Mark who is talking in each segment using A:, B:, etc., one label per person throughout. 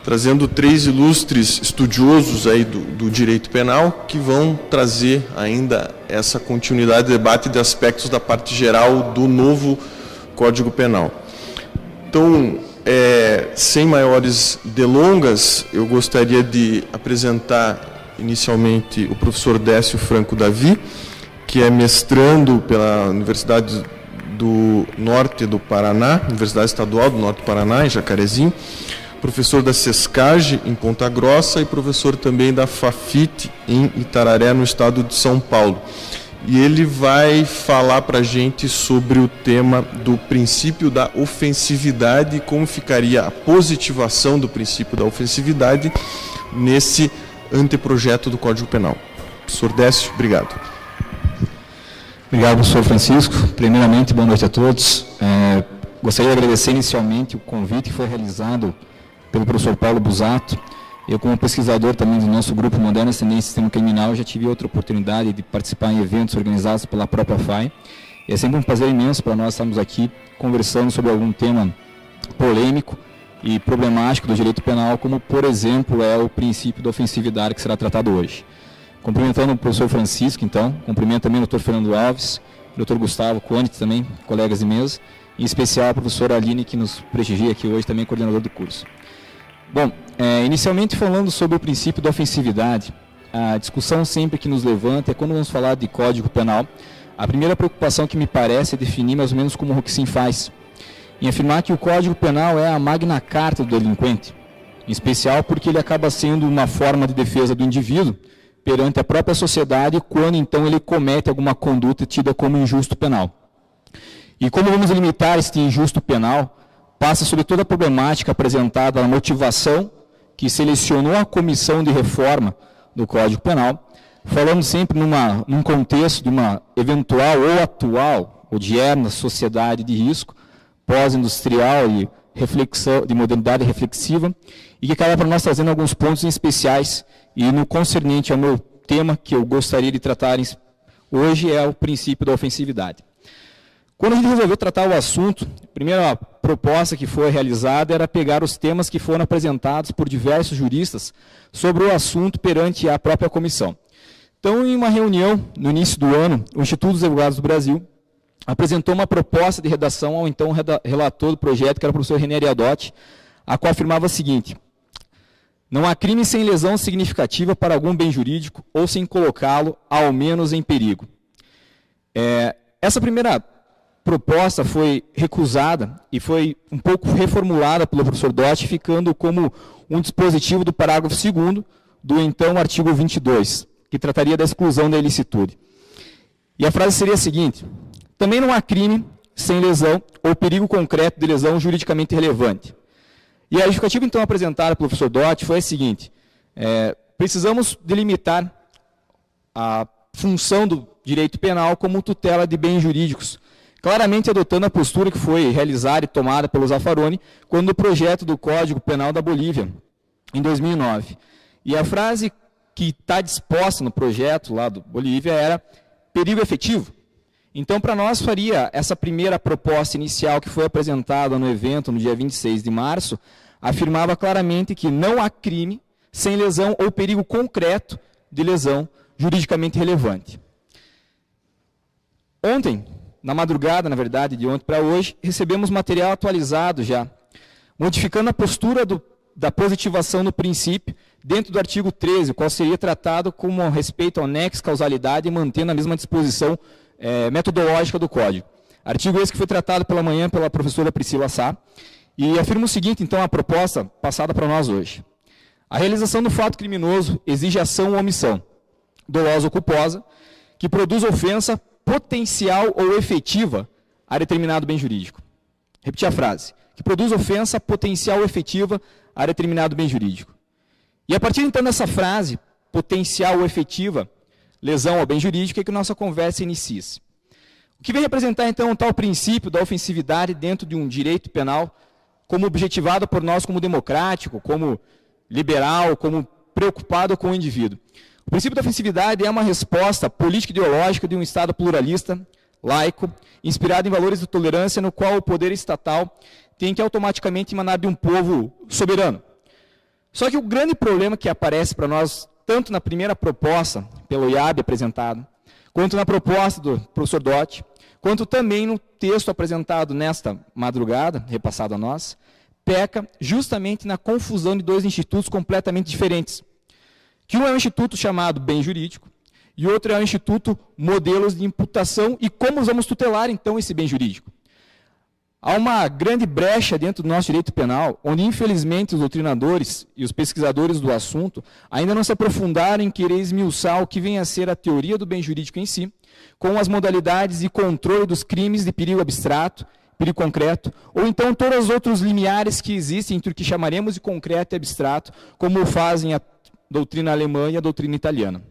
A: trazendo 3 ilustres estudiosos aí do direito penal que vão trazer ainda essa continuidade de debate de aspectos da parte geral do novo Código Penal. Então, sem maiores delongas, eu gostaria de apresentar inicialmente o professor Décio Franco Davi, que é mestrando pela Universidade do Norte do Paraná, Universidade Estadual do Norte do Paraná, em Jacarezinho, professor da SESCAGE, em Ponta Grossa, e professor também da FAFIT, em Itararé, no estado de São Paulo. E ele vai falar para a gente sobre o tema do princípio da ofensividade e como ficaria a positivação do princípio da ofensividade nesse anteprojeto do Código Penal. Professor Décio, obrigado.
B: Obrigado, professor Francisco. Primeiramente, boa noite a todos. Gostaria de agradecer inicialmente o convite que foi realizado pelo professor Paulo Busato. Eu, como pesquisador também do nosso grupo Modernas Tendências e Sistema Criminal, já tive outra oportunidade de participar em eventos organizados pela própria FAI. É sempre um prazer imenso para nós estarmos aqui conversando sobre algum tema polêmico e problemático do direito penal, como, por exemplo, é o princípio da ofensividade que será tratado hoje. Cumprimentando o professor Francisco, então, cumprimento também o doutor Fernando Alves, o doutor Gustavo Conde também, colegas de mesa, em especial a professora Aline, que nos prestigia aqui hoje, também coordenador do curso. Bom, inicialmente falando sobre o princípio da ofensividade, a discussão sempre que nos levanta é quando vamos falar de Código Penal, a primeira preocupação que me parece é definir mais ou menos como o Roxin faz, em afirmar que o Código Penal é a magna carta do delinquente, em especial porque ele acaba sendo uma forma de defesa do indivíduo perante a própria sociedade quando então ele comete alguma conduta tida como injusto penal. E como vamos limitar este injusto penal, passa sobre toda a problemática apresentada na motivação que selecionou a comissão de reforma do Código Penal, falando sempre num contexto de uma eventual ou atual, odierna sociedade de risco, pós-industrial e reflexão, de modernidade reflexiva, e que acaba para nós trazendo alguns pontos especiais, e no concernente ao meu tema que eu gostaria de tratar hoje é o princípio da ofensividade. Quando a gente resolveu tratar o assunto, a primeira proposta que foi realizada era pegar os temas que foram apresentados por diversos juristas sobre o assunto perante a própria comissão. Então, em uma reunião no início do ano, o Instituto dos Advogados do Brasil apresentou uma proposta de redação ao então relator do projeto, que era o professor René Ariadotti, a qual afirmava o seguinte: não há crime sem lesão significativa para algum bem jurídico ou sem colocá-lo, ao menos, em perigo. Essa primeira proposta foi recusada e foi um pouco reformulada pelo professor Dotti, ficando como um dispositivo do parágrafo 2º do então artigo 22, que trataria da exclusão da ilicitude. E a frase seria a seguinte: também não há crime sem lesão ou perigo concreto de lesão juridicamente relevante. E a justificativa então apresentada pelo professor Dotti foi a seguinte: precisamos delimitar a função do direito penal como tutela de bens jurídicos, claramente adotando a postura que foi realizada e tomada pelo Zaffaroni quando o projeto do Código Penal da Bolívia, em 2009. E a frase que está disposta no projeto lá do Bolívia era perigo efetivo. Então, para nós, faria essa primeira proposta inicial que foi apresentada no evento no dia 26 de março, afirmava claramente que não há crime sem lesão ou perigo concreto de lesão juridicamente relevante. Ontem, na madrugada, na verdade, de ontem para hoje, recebemos material atualizado já, modificando a postura da positivação do princípio dentro do artigo 13, o qual seria tratado como respeito ao nexo causalidade e mantendo a mesma disposição metodológica do Código. Artigo esse que foi tratado pela manhã pela professora Priscila Sá, e afirma o seguinte, então, a proposta passada para nós hoje. A realização do fato criminoso exige ação ou omissão, dolosa ou culposa, que produz ofensa potencial ou efetiva a determinado bem jurídico. Repetir a frase. Que produz ofensa potencial ou efetiva a determinado bem jurídico. E a partir então dessa frase, potencial ou efetiva, lesão ao bem jurídico, é que nossa conversa inicia-se. O que vem representar então o tal princípio da ofensividade dentro de um direito penal, como objetivado por nós como democrático, como liberal, como preocupado com o indivíduo. O princípio da ofensividade é uma resposta política-ideológica de um Estado pluralista, laico, inspirado em valores de tolerância, no qual o poder estatal tem que automaticamente emanar de um povo soberano. Só que o grande problema que aparece para nós, tanto na primeira proposta, pelo IAB apresentado, quanto na proposta do professor Dotti, quanto também no texto apresentado nesta madrugada, repassado a nós, peca justamente na confusão de dois institutos completamente diferentes. Que um é um instituto chamado Bem Jurídico, e outro é o Instituto Modelos de Imputação e como vamos tutelar, então, esse bem jurídico. Há uma grande brecha dentro do nosso direito penal, onde, infelizmente, os doutrinadores e os pesquisadores do assunto ainda não se aprofundaram em querer esmiuçar o que vem a ser a teoria do bem jurídico em si, com as modalidades de controle dos crimes de perigo abstrato, perigo concreto, ou então todos os outros limiares que existem entre o que chamaremos de concreto e abstrato, como fazem a doutrina alemã e a doutrina italiana.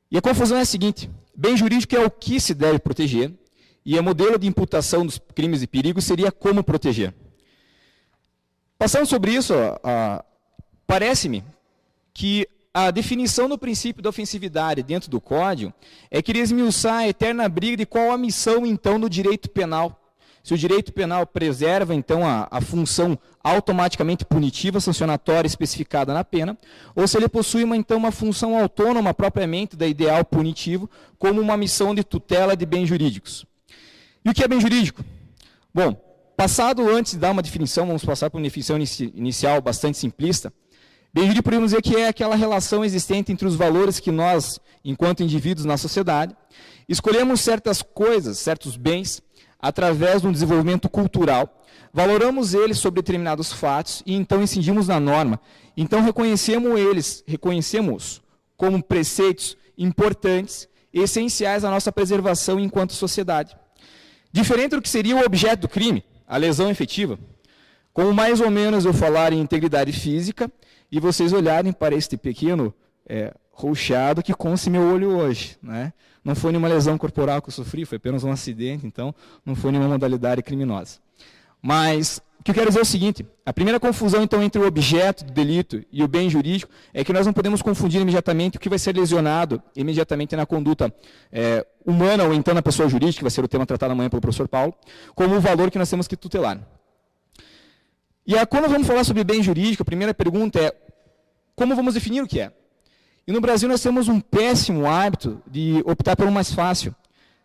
B: E a confusão é a seguinte: bem jurídico é o que se deve proteger, e o modelo de imputação dos crimes de perigo seria como proteger. Passando sobre isso, parece-me que a definição do princípio da ofensividade dentro do Código é querer esmiuçar a eterna briga de qual a missão, então, do direito penal. Se o direito penal preserva, então, a função automaticamente punitiva, sancionatória especificada na pena, ou se ele possui, então, uma função autônoma propriamente da ideal punitivo, como uma missão de tutela de bens jurídicos. E o que é bem jurídico? Bom, passado antes de dar uma definição, vamos passar por uma definição inicial bastante simplista. Bem jurídico podemos dizer que é aquela relação existente entre os valores que nós, enquanto indivíduos na sociedade, escolhemos certas coisas, certos bens, através de um desenvolvimento cultural, valoramos eles sobre determinados fatos e então incidimos na norma. Então reconhecemos como preceitos importantes e essenciais à nossa preservação enquanto sociedade. Diferente do que seria o objeto do crime, a lesão efetiva. Como mais ou menos eu falar em integridade física e vocês olharem para este pequeno roxado que consta meu olho hoje, né? Não foi nenhuma lesão corporal que eu sofri, foi apenas um acidente, então não foi nenhuma modalidade criminosa. Mas o que eu quero dizer é o seguinte: a primeira confusão, então, entre o objeto do delito e o bem jurídico é que nós não podemos confundir imediatamente o que vai ser lesionado imediatamente na conduta humana ou então na pessoa jurídica, que vai ser o tema tratado amanhã pelo professor Paulo, como o valor que nós temos que tutelar. E quando nós vamos falar sobre bem jurídico, a primeira pergunta é: como vamos definir o que é? E no Brasil nós temos um péssimo hábito de optar pelo mais fácil.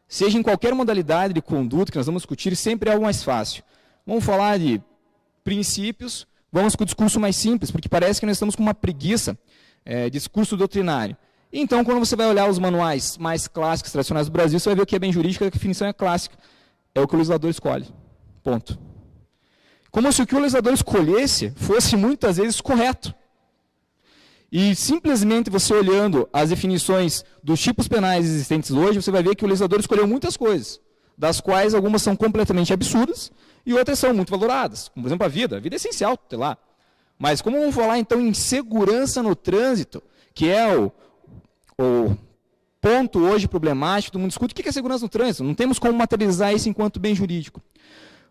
B: Seja em qualquer modalidade de conduta que nós vamos discutir, sempre é algo mais fácil. Vamos falar de princípios, vamos com o discurso mais simples, porque parece que nós estamos com uma preguiça de discurso doutrinário. Então, quando você vai olhar os manuais mais clássicos, tradicionais do Brasil, você vai ver o que é bem jurídico, a definição é clássica. É o que o legislador escolhe. Ponto. Como se o que o legislador escolhesse fosse muitas vezes correto. E simplesmente você olhando as definições dos tipos penais existentes hoje, você vai ver que o legislador escolheu muitas coisas, das quais algumas são completamente absurdas e outras são muito valoradas. Como, por exemplo, a vida. A vida é essencial, sei lá. Mas como vamos falar, então, em segurança no trânsito, que é o ponto hoje problemático, todo mundo discute o que é segurança no trânsito. Não temos como materializar isso enquanto bem jurídico.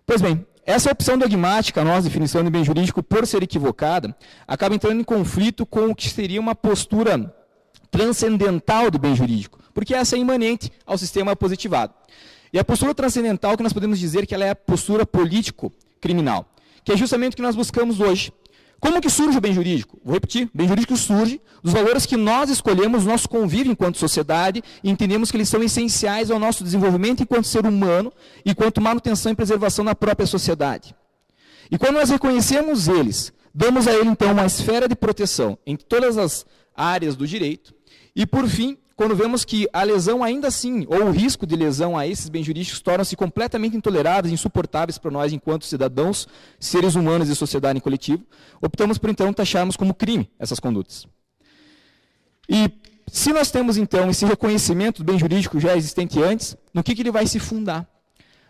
B: Pois bem, essa opção dogmática, a nossa definição de bem jurídico, por ser equivocada, acaba entrando em conflito com o que seria uma postura transcendental do bem jurídico, porque essa é imanente ao sistema positivado. E a postura transcendental, que nós podemos dizer que ela é a postura político-criminal, que é justamente o que nós buscamos hoje. Como que surge o bem jurídico? Vou repetir, o bem jurídico surge dos valores que nós escolhemos no nosso convívio enquanto sociedade e entendemos que eles são essenciais ao nosso desenvolvimento enquanto ser humano e quanto manutenção e preservação da própria sociedade. E quando nós reconhecemos eles, damos a ele então uma esfera de proteção em todas as áreas do direito e, por fim, quando vemos que a lesão ainda assim, ou o risco de lesão a esses bens jurídicos tornam-se completamente intoleráveis, insuportáveis para nós enquanto cidadãos, seres humanos e sociedade em coletivo, optamos por então taxarmos como crime essas condutas. E se nós temos então esse reconhecimento do bem jurídico já existente antes, no que ele vai se fundar?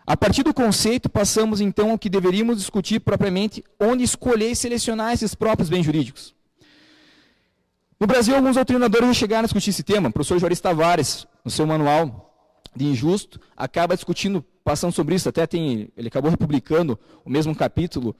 B: A partir do conceito, passamos então ao que deveríamos discutir propriamente, onde escolher e selecionar esses próprios bens jurídicos. No Brasil, alguns doutrinadores já chegaram a discutir esse tema. O professor Juarez Tavares, no seu manual de injusto, acaba discutindo, passando sobre isso. Até ele acabou republicando o mesmo capítulo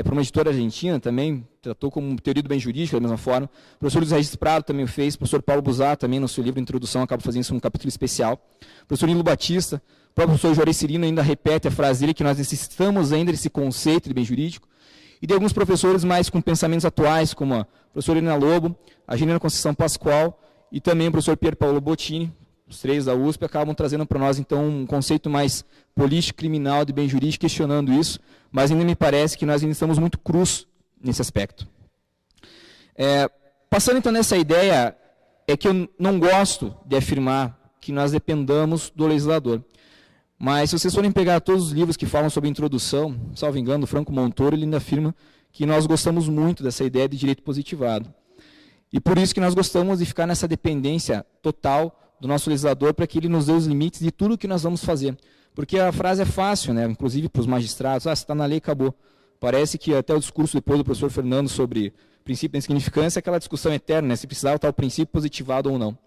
B: para uma editora argentina também, tratou como teoria do bem jurídico, da mesma forma. O professor Luiz Regis Prado também o fez. O professor Paulo Busato também, no seu livro de introdução, acaba fazendo isso num capítulo especial. O professor Nilo Batista, o próprio professor Juarez Cirino ainda repete a frase dele que nós necessitamos ainda desse conceito de bem jurídico. e de alguns professores mais com pensamentos atuais, como a professora Helena Lobo, a Geniana Conceição Pascoal e também o professor Pier Paolo Bottini, os três da USP, acabam trazendo para nós, então, um conceito mais político, criminal, de bem jurídico, questionando isso, mas ainda me parece que nós ainda estamos muito crus nesse aspecto. Passando, então, nessa ideia, é que eu não gosto de afirmar que nós dependamos do legislador. Mas, se vocês forem pegar todos os livros que falam sobre introdução, salvo engano, o Franco Montoro, ele ainda afirma que nós gostamos muito dessa ideia de direito positivado. E por isso que nós gostamos de ficar nessa dependência total do nosso legislador para que ele nos dê os limites de tudo que nós vamos fazer. Porque a frase é fácil, né? Inclusive para os magistrados, se está na lei, acabou. Parece que até o discurso depois do professor Fernando sobre princípio da insignificância é aquela discussão eterna, né? Se precisava estar o princípio positivado ou não.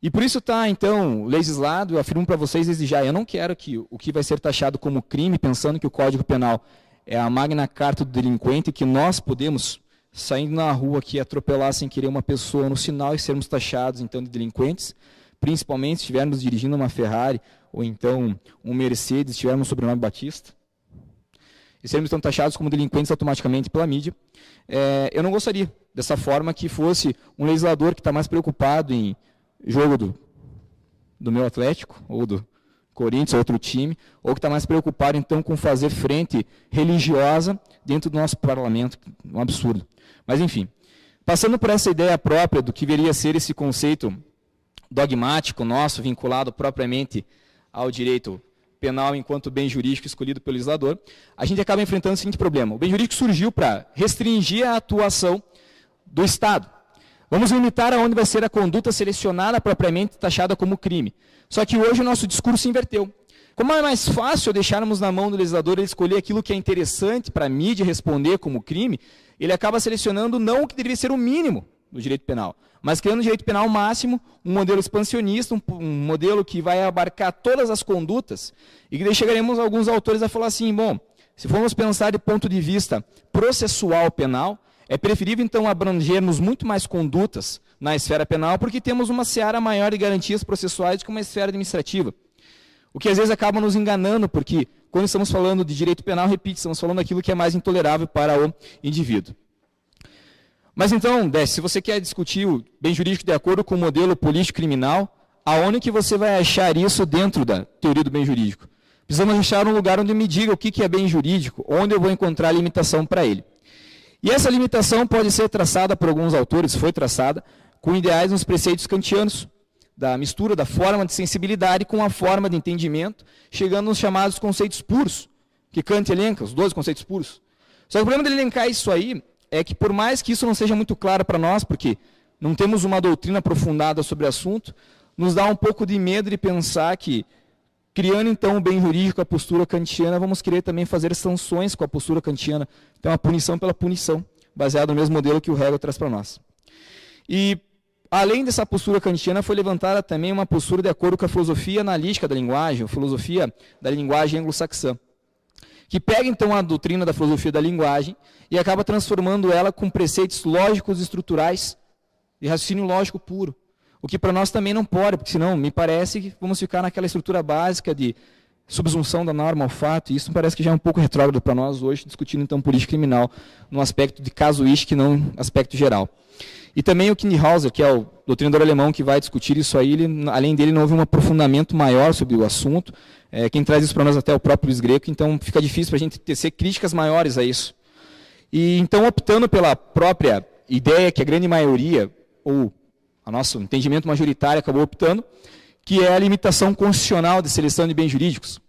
B: E por isso está, então, legislado, eu afirmo para vocês desde já, eu não quero que o que vai ser taxado como crime, pensando que o Código Penal é a magna carta do delinquente, que nós podemos, saindo na rua aqui, atropelar sem querer uma pessoa no sinal e sermos taxados, então, de delinquentes, principalmente se estivermos dirigindo uma Ferrari ou então um Mercedes, se tivermos um sobrenome Batista, e sermos então taxados como delinquentes automaticamente pela mídia. Eu não gostaria dessa forma que fosse um legislador que está mais preocupado em jogo do meu Atlético, ou do Corinthians, ou outro time, ou que está mais preocupado, então, com fazer frente religiosa dentro do nosso parlamento, um absurdo. Mas, enfim, passando por essa ideia própria do que viria a ser esse conceito dogmático nosso, vinculado propriamente ao direito penal enquanto bem jurídico escolhido pelo legislador, a gente acaba enfrentando o seguinte problema. O bem jurídico surgiu para restringir a atuação do Estado. Vamos limitar aonde vai ser a conduta selecionada propriamente taxada como crime. Só que hoje o nosso discurso inverteu. Como é mais fácil deixarmos na mão do legislador ele escolher aquilo que é interessante para a mídia responder como crime, ele acaba selecionando não o que deveria ser o mínimo do direito penal, mas criando um direito penal máximo, um modelo expansionista, um modelo que vai abarcar todas as condutas, e que daí chegaremos alguns autores a falar assim, bom, se formos pensar de ponto de vista processual penal, é preferível, então, abrangermos muito mais condutas na esfera penal, porque temos uma seara maior de garantias processuais do que uma esfera administrativa. O que, às vezes, acaba nos enganando, porque, quando estamos falando de direito penal, repito, estamos falando daquilo que é mais intolerável para o indivíduo. Mas, então, Décio, se você quer discutir o bem jurídico de acordo com o modelo político-criminal, aonde que você vai achar isso dentro da teoria do bem jurídico? Precisamos achar um lugar onde me diga o que é bem jurídico, onde eu vou encontrar a limitação para ele. E essa limitação pode ser traçada por alguns autores, foi traçada, com ideais nos preceitos kantianos, da mistura da forma de sensibilidade com a forma de entendimento, chegando nos chamados conceitos puros, que Kant elenca, os 12 conceitos puros. Só que o problema de elencar isso aí é que, por mais que isso não seja muito claro para nós, porque não temos uma doutrina aprofundada sobre o assunto, nos dá um pouco de medo de pensar que, criando, então, o bem jurídico, a postura kantiana, vamos querer também fazer sanções com a postura kantiana. Então, a punição pela punição, baseado no mesmo modelo que o Hegel traz para nós. E, além dessa postura kantiana, foi levantada também uma postura de acordo com a filosofia analítica da linguagem, a filosofia da linguagem anglo-saxã, que pega, então, a doutrina da filosofia da linguagem e acaba transformando ela com preceitos lógicos e estruturais de raciocínio lógico puro. O que para nós também não pode, porque senão me parece que vamos ficar naquela estrutura básica de subsunção da norma ao fato, e isso me parece que já é um pouco retrógrado para nós hoje, discutindo então política criminal no aspecto de casuística e não no aspecto geral. E também o Kinghauser, que é o doutrinador alemão que vai discutir isso aí, ele, além dele não houve um aprofundamento maior sobre o assunto, quem traz isso para nós até é o próprio Luiz Greco, então fica difícil para a gente tecer críticas maiores a isso. E então, optando pela própria ideia que a grande maioria, ou o nosso entendimento majoritário acabou optando, que é a limitação constitucional de seleção de bens jurídicos.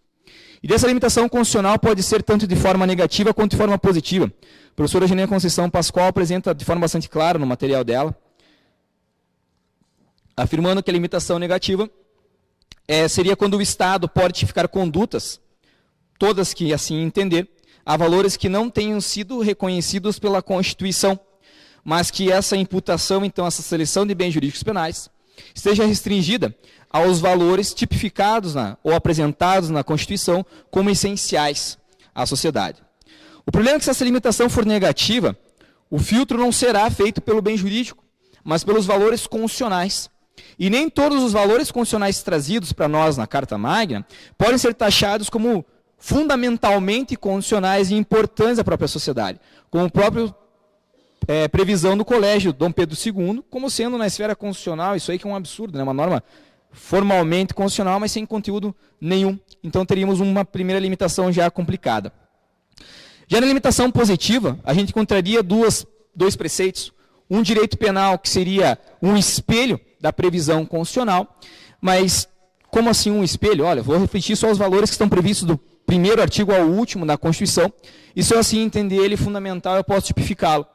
B: E dessa limitação constitucional pode ser tanto de forma negativa quanto de forma positiva. A professora Geniana Conceição Pascoal apresenta de forma bastante clara no material dela, afirmando que a limitação negativa seria quando o Estado pode tipificar condutas, todas que assim entender, a valores que não tenham sido reconhecidos pela Constituição, mas que essa imputação, então, essa seleção de bens jurídicos penais, esteja restringida aos valores tipificados ou apresentados na Constituição como essenciais à sociedade. O problema é que se essa limitação for negativa, o filtro não será feito pelo bem jurídico, mas pelos valores constitucionais. E nem todos os valores constitucionais trazidos para nós na Carta Magna podem ser taxados como fundamentalmente constitucionais e importantes à própria sociedade, como o próprio previsão do Colégio Dom Pedro II, como sendo na esfera constitucional, isso aí que é um absurdo, né? Uma norma formalmente constitucional, mas sem conteúdo nenhum. Então teríamos uma primeira limitação já complicada. Já na limitação positiva, a gente encontraria dois preceitos. Um direito penal que seria um espelho da previsão constitucional, mas como assim um espelho? Olha, vou refletir só os valores que estão previstos do primeiro artigo ao último da Constituição, e se eu assim entender ele fundamental, eu posso tipificá-lo.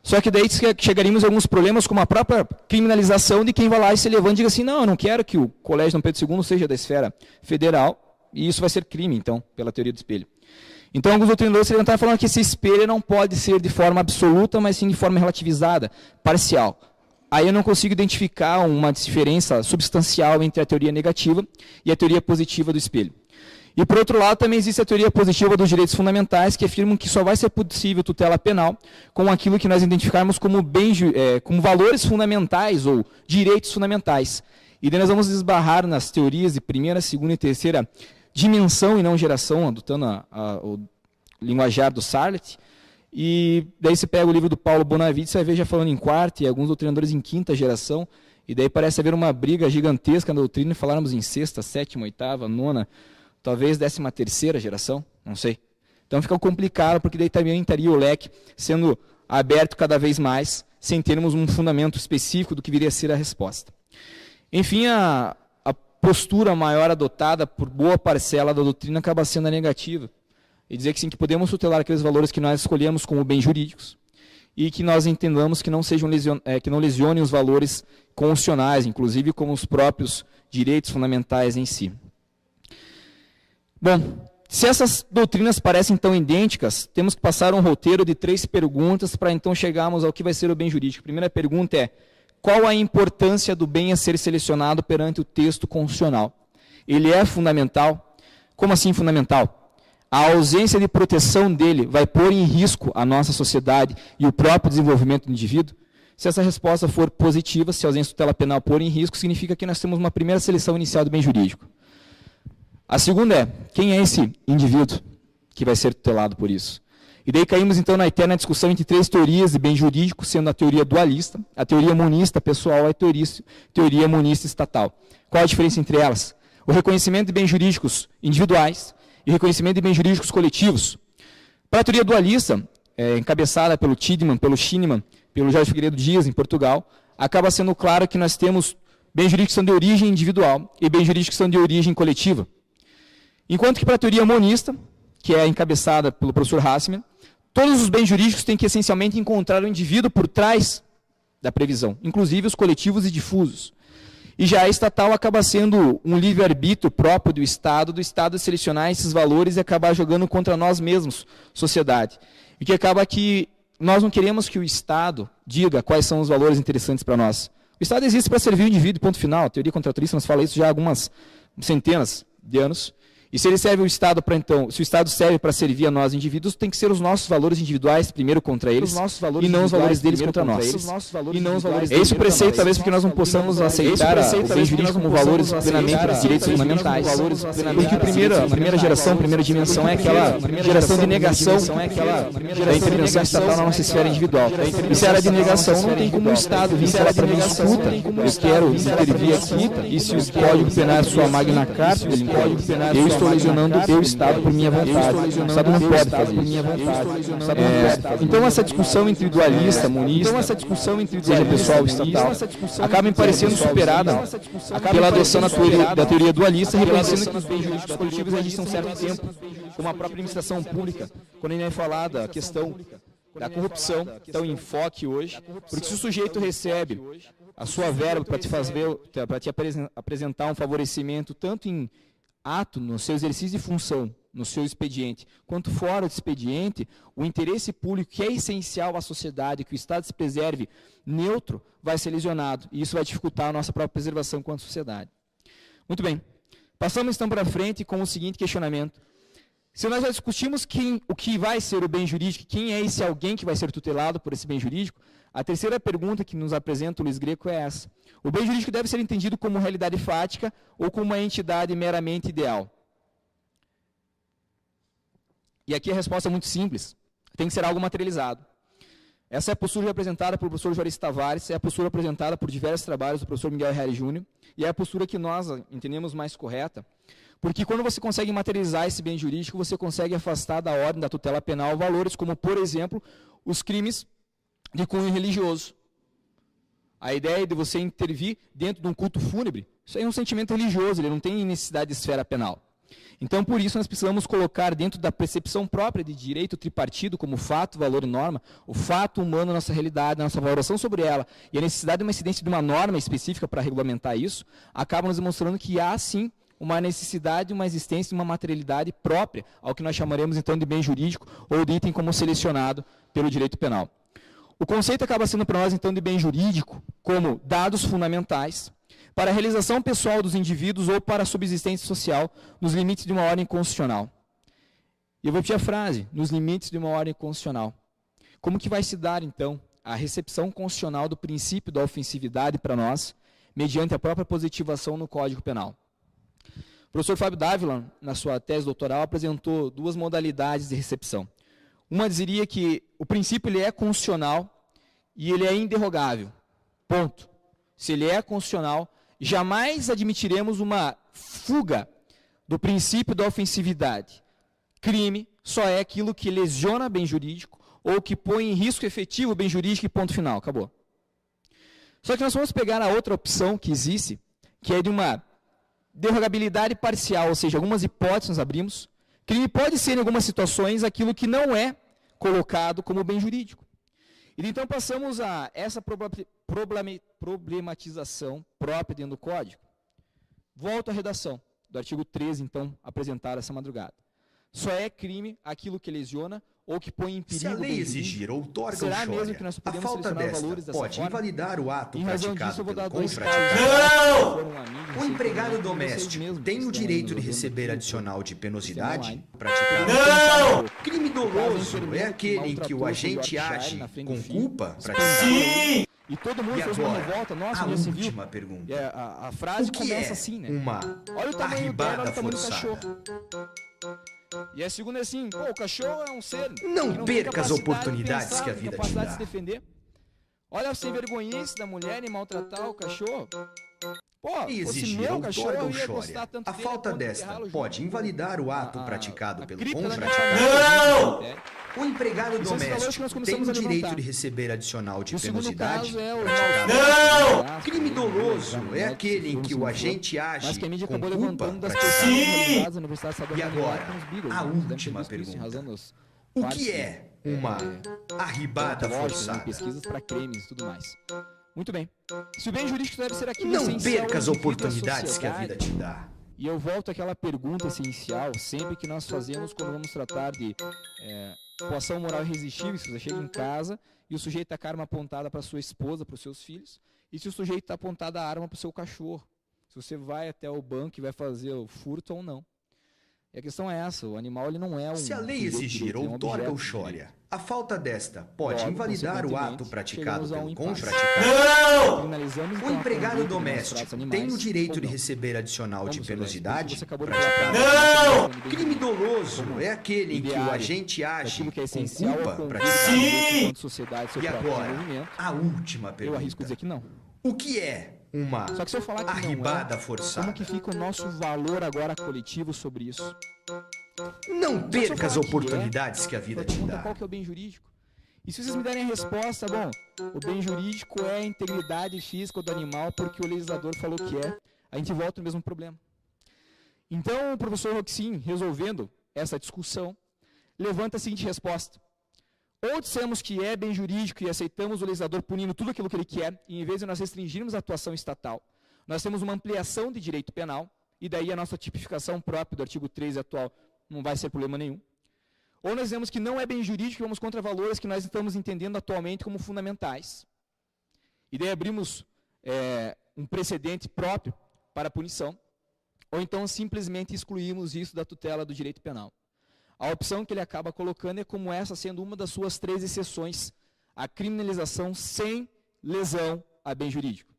B: Só que daí chegaríamos a alguns problemas, como a própria criminalização de quem vai lá e se levanta e diga assim, não, eu não quero que o Colégio Dom Pedro II seja da esfera federal, e isso vai ser crime, então, pela teoria do espelho. Então, alguns doutrinadores se levantaram falando que esse espelho não pode ser de forma absoluta, mas sim de forma relativizada, parcial. Aí eu não consigo identificar uma diferença substancial entre a teoria negativa e a teoria positiva do espelho. E, por outro lado, também existe a teoria positiva dos direitos fundamentais, que afirmam que só vai ser possível tutela penal com aquilo que nós identificarmos como, como valores fundamentais ou direitos fundamentais. E daí nós vamos esbarrar nas teorias de primeira, segunda e terceira dimensão e não geração, adotando o linguajar do Sarlet. E daí você pega o livro do Paulo Bonavides, você vai ver já falando em quarta e alguns doutrinadores em quinta geração, e daí parece haver uma briga gigantesca na doutrina, e falarmos em sexta, sétima, oitava, nona, talvez 13ª geração, não sei. Então fica complicado, porque daí também estaria o leque sendo aberto cada vez mais, sem termos um fundamento específico do que viria a ser a resposta. Enfim, a postura maior adotada por boa parcela da doutrina acaba sendo a negativa. E dizer que sim, que podemos tutelar aqueles valores que nós escolhemos como bens jurídicos, e que nós entendamos que não lesionem os valores constitucionais, inclusive como os próprios direitos fundamentais em si. Bom, se essas doutrinas parecem tão idênticas, temos que passar um roteiro de 3 perguntas para então chegarmos ao que vai ser o bem jurídico. A primeira pergunta é, qual a importância do bem a ser selecionado perante o texto constitucional? Ele é fundamental? Como assim fundamental? A ausência de proteção dele vai pôr em risco a nossa sociedade e o próprio desenvolvimento do indivíduo? Se essa resposta for positiva, se a ausência de tutela penal pôr em risco, significa que nós temos uma primeira seleção inicial do bem jurídico. A segunda é, quem é esse indivíduo que vai ser tutelado por isso? E daí caímos então na eterna discussão entre 3 teorias de bem jurídico, sendo a teoria dualista, a teoria monista pessoal e a teoria monista estatal. Qual a diferença entre elas? O reconhecimento de bens jurídicos individuais e o reconhecimento de bens jurídicos coletivos. Para a teoria dualista, encabeçada pelo Tiedemann, pelo Schinemann, pelo Jorge Figueiredo Dias, em Portugal, acaba sendo claro que nós temos bens jurídicos que são de origem individual e bens jurídicos que são de origem coletiva. Enquanto que para a teoria monista, que é encabeçada pelo professor Hassmann, todos os bens jurídicos têm que essencialmente encontrar o indivíduo por trás da previsão, inclusive os coletivos e difusos. E já a estatal acaba sendo um livre-arbítrio próprio do Estado selecionar esses valores e acabar jogando contra nós mesmos, sociedade. E que acaba que nós não queremos que o Estado diga quais são os valores interessantes para nós. O Estado existe para servir o indivíduo, ponto final. A teoria contraturista nos fala isso já há algumas centenas de anos. E se ele serve o Estado para então, se o Estado serve para servir a nós indivíduos, tem que ser os nossos valores individuais primeiro contra eles e não os valores deles contra nós. É esse o preceito, talvez, porque nós não possamos aceitar o bem jurídico como valores plenamente dos direitos fundamentais. Porque a primeira geração, a primeira dimensão é aquela geração de negação da intervenção estatal na nossa esfera individual. E se era de negação, não tem como o Estado vir falar para mim, escuta, eu quero intervir aqui, e se o Código Penal é sua magna carta, eu estou lesionando o Estado por minha vontade. O Estado não pode fazer isso. Então essa discussão entre dualista, monista, seja pessoal ou estatal, acaba me parecendo superada pela adoção da teoria dualista, reconhecendo que os bens jurídicos coletivos existem há um certo tempo, como a própria administração pública, quando a gente vai falar da questão da corrupção, que está em enfoque hoje, porque se o sujeito recebe a sua verba para te apresentar um favorecimento, tanto em ato, no seu exercício de função, no seu expediente, quanto fora do expediente, o interesse público, que é essencial à sociedade, que o Estado se preserve neutro, vai ser lesionado. E isso vai dificultar a nossa própria preservação enquanto sociedade. Muito bem. Passamos então para frente com o seguinte questionamento. Se nós já discutimos o que vai ser o bem jurídico, quem é esse alguém que vai ser tutelado por esse bem jurídico, a terceira pergunta que nos apresenta o Luiz Greco é essa. O bem jurídico deve ser entendido como realidade fática ou como uma entidade meramente ideal? E aqui a resposta é muito simples. Tem que ser algo materializado. Essa é a postura apresentada pelo professor Juarez Tavares, é a postura apresentada por diversos trabalhos do professor Miguel Herrera Júnior, e é a postura que nós entendemos mais correta, porque quando você consegue materializar esse bem jurídico, você consegue afastar da ordem da tutela penal valores como, por exemplo, os crimes de cunho religioso. A ideia de você intervir dentro de um culto fúnebre, isso aí é um sentimento religioso, ele não tem necessidade de esfera penal. Então, por isso, nós precisamos colocar dentro da percepção própria de direito tripartido, como fato, valor e norma, o fato humano, a nossa realidade, a nossa valoração sobre ela, e a necessidade de uma incidência de uma norma específica para regulamentar isso, acaba nos demonstrando que há, sim, uma necessidade, uma existência de uma materialidade própria, ao que nós chamaremos, então, de bem jurídico, ou de item como selecionado pelo direito penal. O conceito acaba sendo para nós, então, de bem jurídico, como dados fundamentais, para a realização pessoal dos indivíduos ou para a subsistência social, nos limites de uma ordem constitucional. E eu vou repetir a frase, nos limites de uma ordem constitucional. Como que vai se dar, então, a recepção constitucional do princípio da ofensividade para nós, mediante a própria positivação no Código Penal? O professor Fábio Dávila, na sua tese doutoral, apresentou duas modalidades de recepção. Uma diria que o princípio ele é constitucional e ele é inderrogável. Ponto. Se ele é constitucional, jamais admitiremos uma fuga do princípio da ofensividade. Crime só é aquilo que lesiona bem jurídico ou que põe em risco efetivo o bem jurídico e ponto final. Acabou. Só que nós vamos pegar a outra opção que existe, que é de uma derrogabilidade parcial, ou seja, algumas hipóteses nós abrimos. Crime pode ser, em algumas situações, aquilo que não é colocado como bem jurídico. E então passamos a essa problematização própria dentro do Código. Volto à redação do artigo 13, então, apresentada essa madrugada. Só é crime aquilo que lesiona ou que põe em perigo.
C: Se a lei exigir outorga ou
B: mesmo que nós
C: a falta desta pode invalidar o ato praticado pelo
B: contratante.
C: O empregado doméstico tem o direito de receber adicional de penosidade praticado.
B: Não!
C: Crime doloso é aquele em que o agente age com culpa praticado.
B: Sim! E todo mundo fez uma
C: agora,
B: revolta, nossa,
C: a última pergunta.
B: A frase
C: O que
B: começa
C: é
B: assim, né?
C: uma
B: Olha o tamanho dela, olha
C: arribada
B: o tamanho do
C: forçada?
B: cachorro. E a segunda é assim, pô, o cachorro é um ser que
C: Não
B: tem
C: perca as
B: capacidade de
C: oportunidades
B: pensar,
C: que a vida te
B: capacidade de
C: dá.
B: se defender. Olha a sem vergonhice da mulher em maltratar o cachorro. Pô,
C: E
B: fosse
C: exigir
B: meu
C: outorga
B: cachorro,
C: ou
B: eu ia gostar
C: chore.
B: tanto
C: A
B: dele,
C: falta
B: ponto de
C: desta
B: enterrá-lo
C: pode
B: junto.
C: invalidar o ato praticado
B: A
C: pelo
B: cripta da
C: contratante.
B: Não!
C: O empregado
B: Esses valores que nós
C: doméstico tem
B: começamos
C: o
B: a
C: direito
B: levantar.
C: de receber adicional de
B: O segundo
C: penosidade
B: caso é o
C: praticado.
B: Não!
C: Crime doloso é aquele em que o agente age
B: mas que a mídia
C: com
B: acabou
C: culpa
B: levantando das
C: praticado.
B: pessoas realizadas na Universidade Estadual
C: E
B: de Maringá
C: agora,
B: com os Beagles,
C: a
B: né? Devem ter
C: última
B: visto isso em razão
C: pergunta.
B: dos
C: O
B: partes,
C: que é uma arribada
B: ontológicos, né,
C: forçada?
B: pesquisas para cremes e tudo mais. Muito bem. Se o bem jurídico deve ser aquilo
C: Não
B: essencial
C: perca as
B: ao indivíduo, à
C: oportunidades que a vida
B: sociedade.
C: te dá.
B: E eu volto àquela pergunta essencial, sempre que nós fazemos quando vamos tratar de coação moral irresistível, se você chega em casa e o sujeito está com a arma apontada para sua esposa, para os seus filhos, e se o sujeito está apontada a arma para o seu cachorro, se você vai até o banco e vai fazer o furto ou não. E a questão é essa, o animal ele não é um...
C: Se a lei
B: sujeito
C: exigir
B: direito, ele é um
C: outorga ou
B: objeto de
C: chore,
B: direito.
C: a falta desta pode
B: Logo,
C: invalidar o ato
B: consequentemente,
C: praticado
B: chegamos a um
C: pelo
B: impasse.
C: contratado.
B: Criminalizamos,
C: O
B: então, a
C: empregado
B: conduta de maus
C: doméstico
B: tratos
C: tem
B: animais,
C: o direito
B: ou
C: de
B: não.
C: receber adicional de
B: Vamos,
C: penosidade
B: você acabou de
C: praticado.
B: falar. Não!
C: Crime doloso é aquele em que o
B: Ideário
C: agente age
B: daquilo que é
C: com
B: essencial ao
C: culpa
B: convívio
C: praticado.
B: enquanto sociedade, seu
C: E
B: próprio
C: agora,
B: desenvolvimento.
C: a última
B: Eu arrisco dizer
C: pergunta.
B: que não.
C: O que é uma
B: Só que se eu falar que
C: arribada
B: não é,
C: forçada?
B: como que fica o nosso valor agora coletivo sobre isso?
C: Não
B: Só que se eu
C: perca as
B: falar que
C: oportunidades que a vida te
B: pergunta
C: dá.
B: qual que é o bem jurídico? E se vocês me derem a resposta, bom, o bem jurídico é a integridade física do animal porque o legislador falou que é, a gente volta no mesmo problema. Então, o professor Roxin, resolvendo essa discussão, levanta a seguinte resposta. Ou dissemos que é bem jurídico e aceitamos o legislador punindo tudo aquilo que ele quer, e em vez de nós restringirmos a atuação estatal, nós temos uma ampliação de direito penal, e daí a nossa tipificação própria do artigo 13 atual não vai ser problema nenhum. Ou nós dizemos que não é bem jurídico e vamos contra valores que nós estamos entendendo atualmente como fundamentais. E daí abrimos um precedente próprio para a punição, ou então simplesmente excluímos isso da tutela do direito penal. A opção que ele acaba colocando é como essa sendo uma das suas 3 exceções, a criminalização sem lesão a bem jurídico.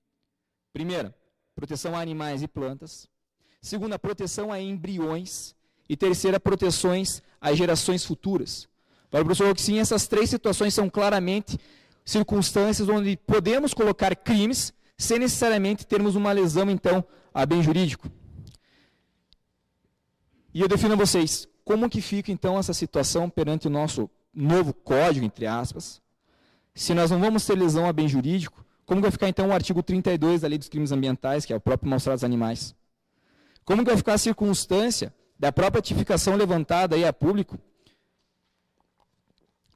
B: Primeira, proteção a animais e plantas. Segunda, proteção a embriões. E terceira, proteções às gerações futuras. Para o professor Roxin, essas 3 situações são claramente circunstâncias onde podemos colocar crimes sem necessariamente termos uma lesão, então, a bem jurídico. E eu defino a vocês, como que fica, então, essa situação perante o nosso novo código, entre aspas, se nós não vamos ter lesão a bem jurídico, como vai ficar, então, o artigo 32 da Lei dos Crimes Ambientais, que é o próprio maus-tratos animais? Como vai ficar a circunstância da própria tipificação levantada aí a público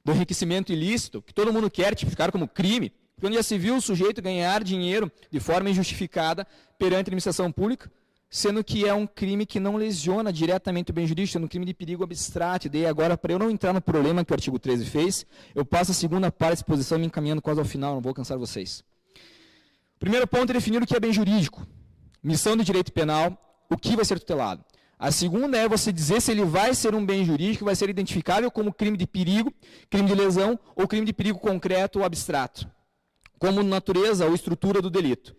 B: do enriquecimento ilícito, que todo mundo quer tipificar como crime, quando já se viu o sujeito ganhar dinheiro de forma injustificada perante a administração pública, sendo que é um crime que não lesiona diretamente o bem jurídico, sendo um crime de perigo abstrato. E daí agora, para eu não entrar no problema que o artigo 13 fez, eu passo a segunda parte da exposição me encaminhando quase ao final, não vou cansar vocês. O primeiro ponto é definir o que é bem jurídico. Missão do direito penal, o que vai ser tutelado. A segunda é você dizer se ele vai ser um bem jurídico, vai ser identificável como crime de perigo, crime de lesão ou crime de perigo concreto ou abstrato, como natureza ou estrutura do delito.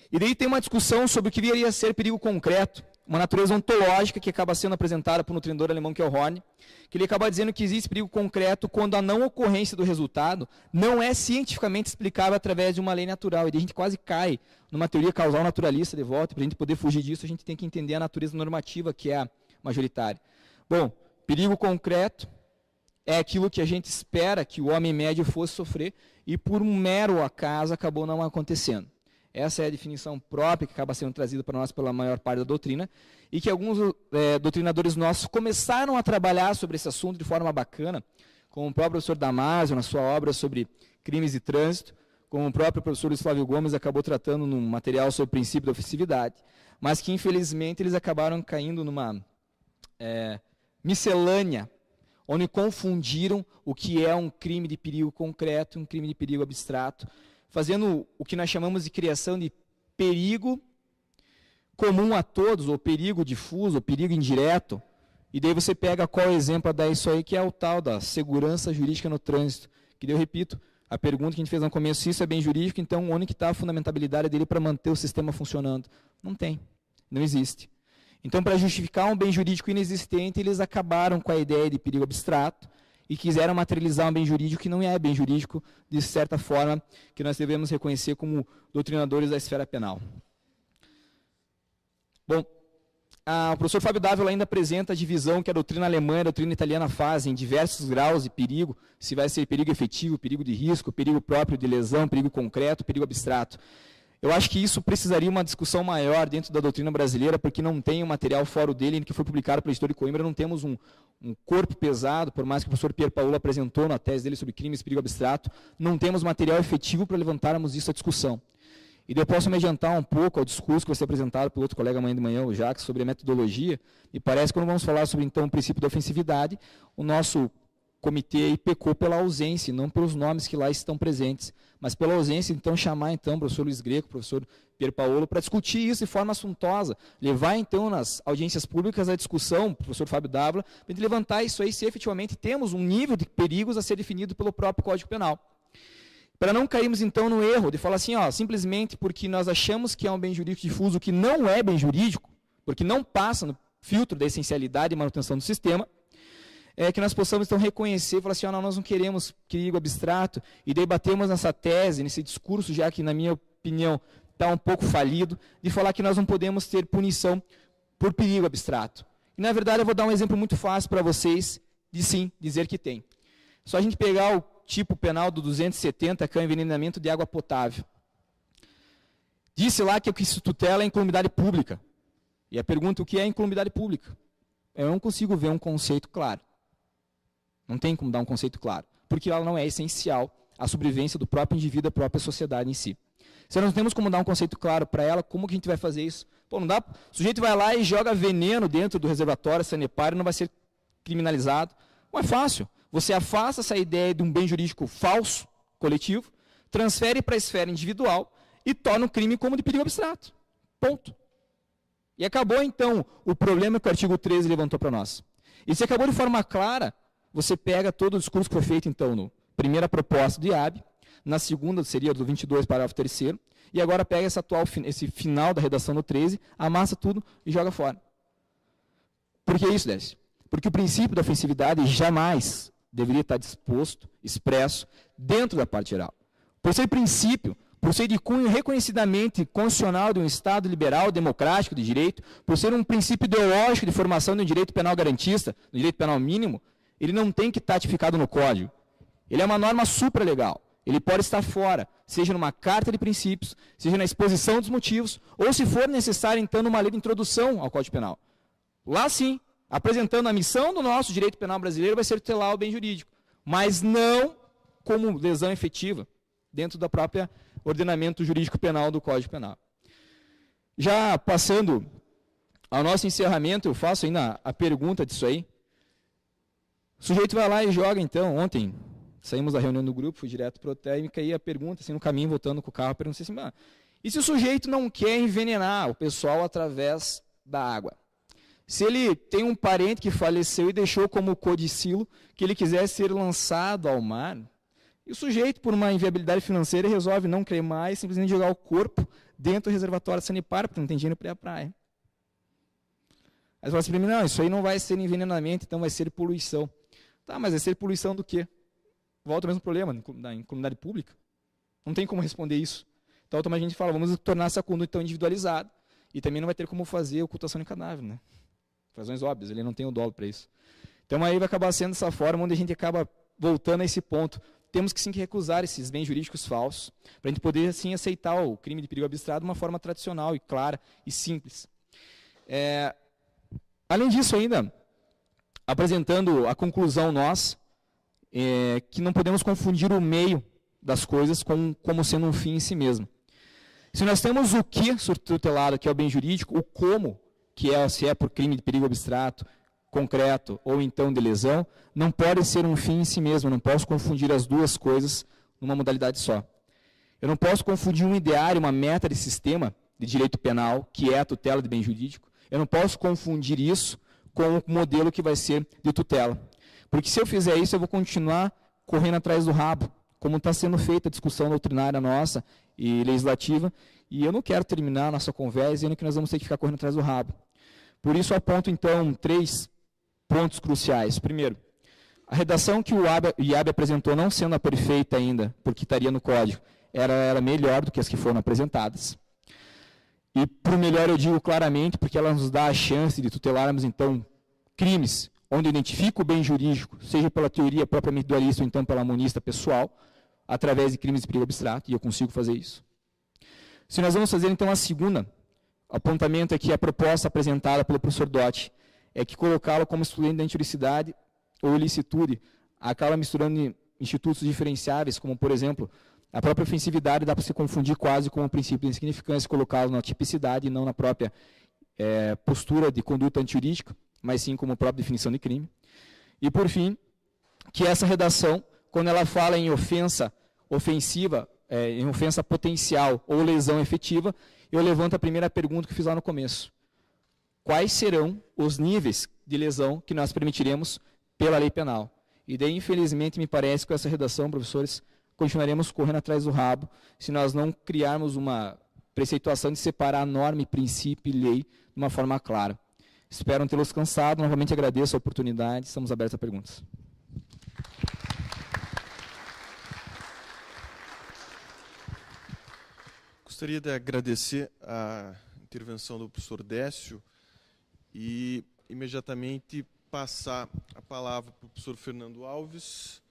B: E daí tem uma discussão sobre o que viria a ser perigo concreto, uma natureza ontológica que acaba sendo apresentada por um treinador alemão que é o Horn, que ele acaba dizendo que existe perigo concreto quando a não ocorrência do resultado não é cientificamente explicável através de uma lei natural. E daí a gente quase cai numa teoria causal naturalista de volta, e para a gente poder fugir disso, a gente tem que entender a natureza normativa que é a majoritária. Bom, perigo concreto é aquilo que a gente espera que o homem médio fosse sofrer e por um mero acaso acabou não acontecendo. Essa é a definição própria que acaba sendo trazida para nós pela maior parte da doutrina e que alguns doutrinadores nossos começaram a trabalhar sobre esse assunto de forma bacana, como o próprio professor Damasio, na sua obra sobre crimes de trânsito, como o próprio professor Luiz Flávio Gomes acabou tratando num material sobre o princípio da ofensividade, mas que infelizmente eles acabaram caindo numa miscelânea, onde confundiram o que é um crime de perigo concreto e um crime de perigo abstrato, fazendo o que nós chamamos de criação de perigo comum a todos, ou perigo difuso, ou perigo indireto. E daí você pega qual exemplo a dar isso aí, que é o tal da segurança jurídica no trânsito. Que daí eu repito, a pergunta que a gente fez no começo, se isso é bem jurídico, então onde que está a fundamentabilidade dele para manter o sistema funcionando? Não tem, não existe. Então, para justificar um bem jurídico inexistente, eles acabaram com a ideia de perigo abstrato, e quiseram materializar um bem jurídico que não é bem jurídico, de certa forma, que nós devemos reconhecer como doutrinadores da esfera penal. Bom, o professor Fábio Dávila ainda apresenta a divisão que a doutrina alemã e a doutrina italiana fazem em diversos graus de perigo, se vai ser perigo efetivo, perigo de risco, perigo próprio de lesão, perigo concreto, perigo abstrato. Eu acho que isso precisaria uma discussão maior dentro da doutrina brasileira, porque não tem um material fora o dele, que foi publicado pela Editora de Coimbra, não temos um corpo pesado, por mais que o professor Pier Paolo apresentou na tese dele sobre crimes e perigo abstrato, não temos material efetivo para levantarmos isso à discussão. E eu posso me adiantar um pouco ao discurso que vai ser apresentado pelo outro colega amanhã de manhã, o Jacques, sobre a metodologia, e parece que quando vamos falar sobre, então, o princípio da ofensividade, o nosso comitê aí pecou pela ausência, não pelos nomes que lá estão presentes, mas pela ausência, então, chamar, então, o professor Luiz Greco, o professor Pier Paolo, para discutir isso de forma assuntosa, levar, então, nas audiências públicas a discussão, o professor Fábio Dávila, para a gente levantar isso aí, se efetivamente temos um nível de perigos a ser definido pelo próprio Código Penal. Para não cairmos, então, no erro de falar assim, simplesmente porque nós achamos que é um bem jurídico difuso que não é bem jurídico, porque não passa no filtro da essencialidade e manutenção do sistema, que nós possamos, então, reconhecer e falar assim, nós não queremos perigo abstrato, e debatemos nessa tese, nesse discurso, já que, na minha opinião, está um pouco falido, de falar que nós não podemos ter punição por perigo abstrato. E, na verdade, eu vou dar um exemplo muito fácil para vocês de sim, dizer que tem. Só a gente pegar o tipo penal do 270, que é o envenenamento de água potável. Disse lá que o que se tutela é a incolumidade pública. E a pergunta, o que é incolumidade pública? Eu não consigo ver um conceito claro. Não tem como dar um conceito claro, porque ela não é essencial à sobrevivência do próprio indivíduo, da própria sociedade em si. Se nós não temos como dar um conceito claro para ela, como que a gente vai fazer isso? Não dá. O sujeito vai lá e joga veneno dentro do reservatório sanitário, não vai ser criminalizado. Não é fácil. Você afasta essa ideia de um bem jurídico falso, coletivo, transfere para a esfera individual e torna o crime como de perigo abstrato. Ponto. E acabou, então, o problema que o artigo 13 levantou para nós. E se acabou de forma clara, você pega todo o discurso que foi feito, então, na primeira proposta do IAB, na segunda seria do 22, parágrafo 3º, e agora pega esse final da redação do 13, amassa tudo e joga fora. Por que isso, Décio? Porque o princípio da ofensividade jamais deveria estar disposto, expresso, dentro da parte geral. Por ser princípio, por ser de cunho reconhecidamente constitucional de um Estado liberal, democrático, de direito, por ser um princípio ideológico de formação de um direito penal garantista, do direito penal mínimo, ele não tem que estar tipificado no Código. Ele é uma norma supralegal. Ele pode estar fora, seja numa carta de princípios, seja na exposição dos motivos, ou se for necessário, então, numa lei de introdução ao Código Penal. Lá sim, apresentando a missão do nosso direito penal brasileiro, vai ser tutelar o bem jurídico, mas não como lesão efetiva, dentro do próprio ordenamento jurídico penal do Código Penal. Já passando ao nosso encerramento, eu faço ainda a pergunta disso aí. O sujeito vai lá e joga, então, ontem, saímos da reunião do grupo, fui direto para o hotel e me caí a pergunta, assim, no caminho, voltando com o carro, perguntei assim, e se o sujeito não quer envenenar o pessoal através da água? Se ele tem um parente que faleceu e deixou como codicilo que ele quisesse ser lançado ao mar, e o sujeito, por uma inviabilidade financeira, resolve não cremar e simplesmente jogar o corpo dentro do reservatório sanipar, porque não tem dinheiro para ir à praia. Aí você fala assim para mim, não, isso aí não vai ser envenenamento, então vai ser poluição. Tá, mas vai ser poluição do quê? Volta ao mesmo problema, na comunidade pública. Não tem como responder isso. Então, automaticamente a gente fala, vamos tornar essa conduta então individualizada, e também não vai ter como fazer ocultação de cadáver, né? Razões óbvias, ele não tem o dolo para isso. Então, aí vai acabar sendo dessa forma, onde a gente acaba voltando a esse ponto. Temos que sim que recusar esses bens jurídicos falsos, para a gente poder assim aceitar o crime de perigo abstrato de uma forma tradicional e clara e simples. Além disso ainda, apresentando a conclusão nós, que não podemos confundir o meio das coisas como sendo um fim em si mesmo. Se nós temos o que tutelado, que é o bem jurídico, o como, que é se é por crime de perigo abstrato, concreto ou então de lesão, não pode ser um fim em si mesmo. Eu não posso confundir as duas coisas numa modalidade só. Eu não posso confundir um ideário, uma meta de sistema de direito penal, que é a tutela de bem jurídico. Eu não posso confundir isso com o modelo que vai ser de tutela. Porque se eu fizer isso, eu vou continuar correndo atrás do rabo, como está sendo feita a discussão doutrinária nossa e legislativa, e eu não quero terminar a nossa conversa dizendo que nós vamos ter que ficar correndo atrás do rabo. Por isso, eu aponto, então, 3 pontos cruciais. Primeiro, a redação que o IAB apresentou, não sendo a perfeita ainda, porque estaria no código, era melhor do que as que foram apresentadas. E, por melhor, eu digo claramente, porque ela nos dá a chance de tutelarmos, então, crimes onde eu identifico o bem jurídico, seja pela teoria propriamente dualista ou então pela monista pessoal, através de crimes de perigo abstrato, e eu consigo fazer isso. Se nós vamos fazer, então, a segunda apontamento aqui, a proposta apresentada pelo professor Dotti, é que colocá-lo como excludente da inturicidade ou ilicitude acaba misturando institutos diferenciáveis, como, por exemplo, a própria ofensividade dá para se confundir quase com o princípio de insignificância, colocá-lo na tipicidade e não na própria postura de conduta antijurídica, mas sim como própria definição de crime. E, por fim, que essa redação, quando ela fala em ofensa ofensiva, em ofensa potencial ou lesão efetiva, eu levanto a primeira pergunta que fiz lá no começo. Quais serão os níveis de lesão que nós permitiremos pela lei penal? E daí, infelizmente, me parece que com essa redação, professores, continuaremos correndo atrás do rabo se nós não criarmos uma preceituação de separar norma, princípio e lei de uma forma clara. Espero tê-los cansado. Novamente agradeço a oportunidade. Estamos abertos a perguntas.
A: Gostaria de agradecer a intervenção do professor Décio e imediatamente passar a palavra para o professor Fernando Alves.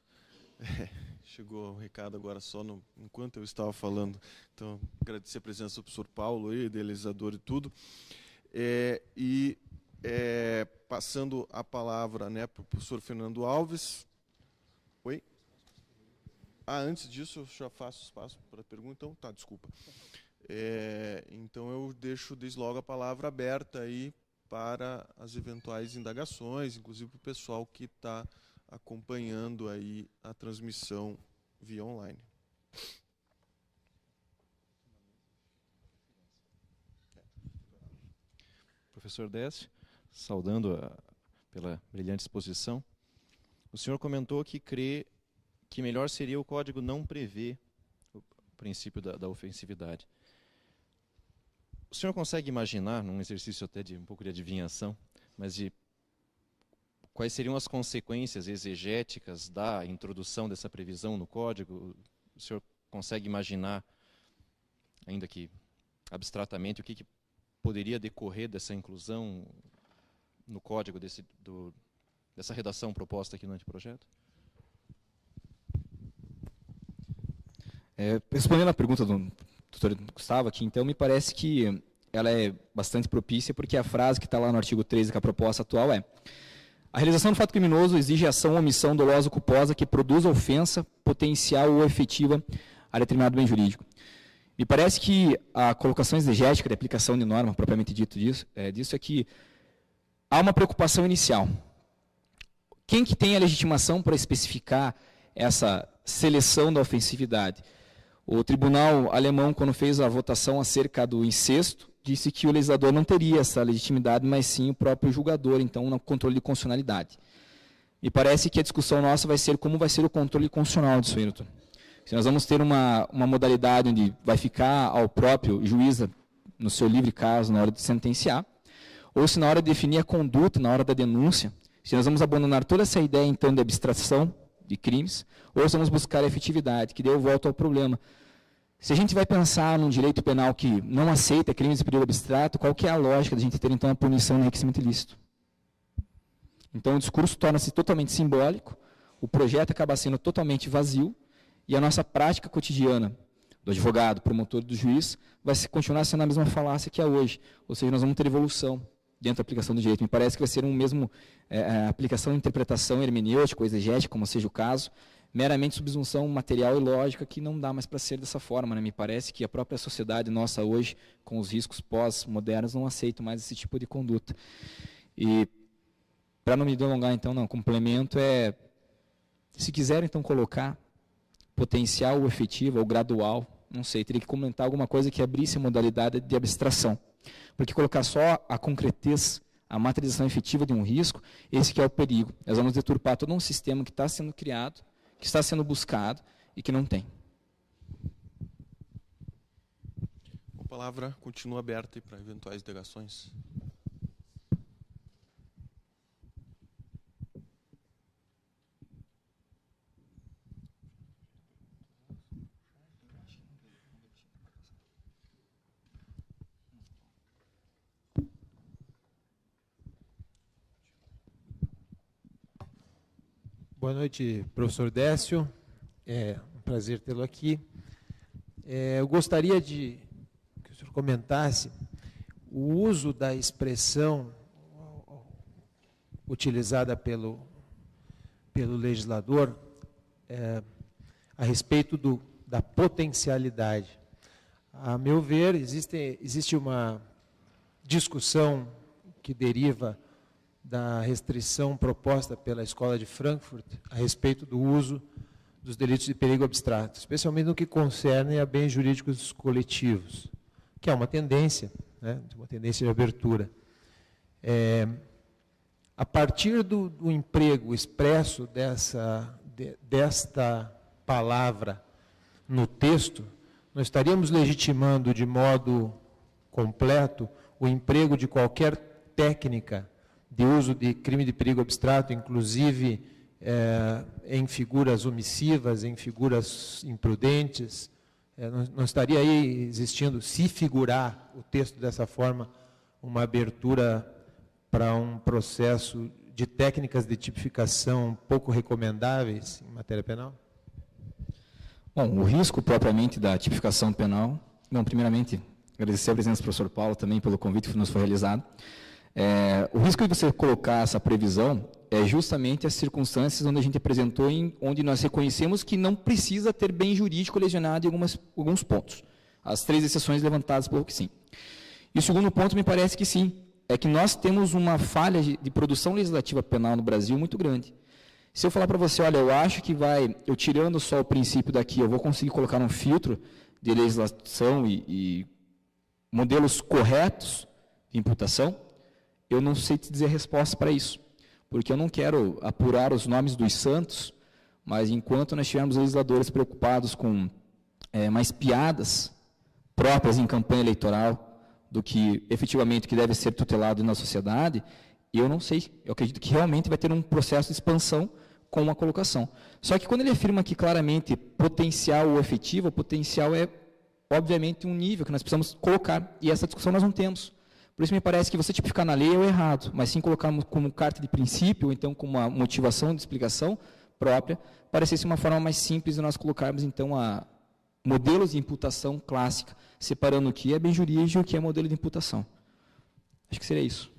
A: Chegou o recado agora só enquanto eu estava falando. Então, agradecer a presença do professor Paulo, idealizador e tudo. Passando a palavra, né, para o professor Fernando Alves. Oi? Antes disso, eu já faço espaço para a pergunta. Então, tá, desculpa. Então, eu deixo desde logo a palavra aberta aí para as eventuais indagações, inclusive para o pessoal que está acompanhando aí a transmissão via online.
D: Professor Décio, saudando pela brilhante exposição, o senhor comentou que crê que melhor seria o código não prever o princípio da ofensividade. O senhor consegue imaginar, num exercício até de um pouco de adivinhação, mas de quais seriam as consequências exegéticas da introdução dessa previsão no Código? O senhor consegue imaginar, ainda que abstratamente, o que poderia decorrer dessa inclusão no Código, dessa redação proposta aqui no anteprojeto?
B: Respondendo à pergunta do doutor Gustavo aqui, então, me parece que ela é bastante propícia, porque a frase que está lá no artigo 13, que é a proposta atual é: a realização do fato criminoso exige ação ou omissão dolosa ou culposa que produza ofensa potencial ou efetiva a determinado bem jurídico. Me parece que a colocação exegética de aplicação de norma, propriamente dito disso é que há uma preocupação inicial. Quem que tem a legitimação para especificar essa seleção da ofensividade? O tribunal alemão, quando fez a votação acerca do incesto, disse que o legislador não teria essa legitimidade, mas sim o próprio julgador, então, no controle de constitucionalidade. Me parece que a discussão nossa vai ser como vai ser o controle constitucional disso aí, doutor. Se nós vamos ter uma modalidade onde vai ficar ao próprio juiz, no seu livre caso, na hora de sentenciar, ou se na hora de definir a conduta, na hora da denúncia, se nós vamos abandonar toda essa ideia, então, de abstração de crimes, ou se vamos buscar a efetividade, que deu volta ao problema. Se a gente vai pensar num direito penal que não aceita crimes de perigo abstrato, qual que é a lógica de a gente ter, então, a punição de enriquecimento ilícito? Então, o discurso torna-se totalmente simbólico, o projeto acaba sendo totalmente vazio, e a nossa prática cotidiana do advogado, promotor e do juiz vai continuar sendo a mesma falácia que é hoje. Ou seja, nós vamos ter evolução dentro da aplicação do direito. Me parece que vai ser um mesmo aplicação, interpretação hermenêutica ou exegética, como seja o caso, meramente subsunção material e lógica que não dá mais para ser dessa forma, né? Me parece que a própria sociedade nossa hoje, com os riscos pós-modernos, não aceita mais esse tipo de conduta. E, para não me delongar, então, não, complemento se quiser, então, colocar potencial ou efetivo ou gradual, não sei, teria que comentar alguma coisa que abrisse a modalidade de abstração. Porque colocar só a concretez, a materialização efetiva de um risco, esse que é o perigo. Nós vamos deturpar todo um sistema que está sendo criado, que está sendo buscado e que não tem.
A: A palavra continua aberta para eventuais indagações.
E: Boa noite, professor Décio. É um prazer tê-lo aqui. Eu gostaria que o senhor comentasse o uso da expressão utilizada pelo legislador a respeito da potencialidade. A meu ver, existe uma discussão que deriva da restrição proposta pela Escola de Frankfurt a respeito do uso dos delitos de perigo abstrato, especialmente no que concerne a bens jurídicos coletivos, que é uma tendência, né, uma tendência de abertura. A partir do emprego expresso desta palavra no texto, nós estaríamos legitimando de modo completo o emprego de qualquer técnica de uso de crime de perigo abstrato, inclusive em figuras omissivas, em figuras imprudentes. Não estaria aí existindo, se figurar o texto dessa forma, uma abertura para um processo de técnicas de tipificação pouco recomendáveis em matéria penal?
B: Bom, o risco propriamente da tipificação penal, primeiramente, agradecer a presença do professor Paulo também pelo convite que nos foi realizado. O risco de você colocar essa previsão é justamente as circunstâncias onde a gente apresentou, onde nós reconhecemos que não precisa ter bem jurídico lesionado em alguns pontos. As 3 exceções levantadas pelo que sim. E o segundo ponto me parece que sim, é que nós temos uma falha de produção legislativa penal no Brasil muito grande. Se eu falar para você, olha, eu acho que eu tirando só o princípio daqui, eu vou conseguir colocar um filtro de legislação e modelos corretos de imputação, eu não sei te dizer a resposta para isso, porque eu não quero apurar os nomes dos santos, mas enquanto nós tivermos legisladores preocupados com mais piadas próprias em campanha eleitoral do que efetivamente o que deve ser tutelado na sociedade, Eu não sei, eu acredito que realmente vai ter um processo de expansão com a colocação. Só que quando ele afirma aqui claramente potencial ou efetivo, o potencial é, obviamente, um nível que nós precisamos colocar, e essa discussão nós não temos. Por isso me parece que você tipificar na lei é o errado, mas sim colocarmos como carta de princípio, ou então como uma motivação de explicação própria, parecesse uma forma mais simples de nós colocarmos, então, a modelos de imputação clássica, separando o que é benjurígio e o que é modelo de imputação. Acho que seria isso.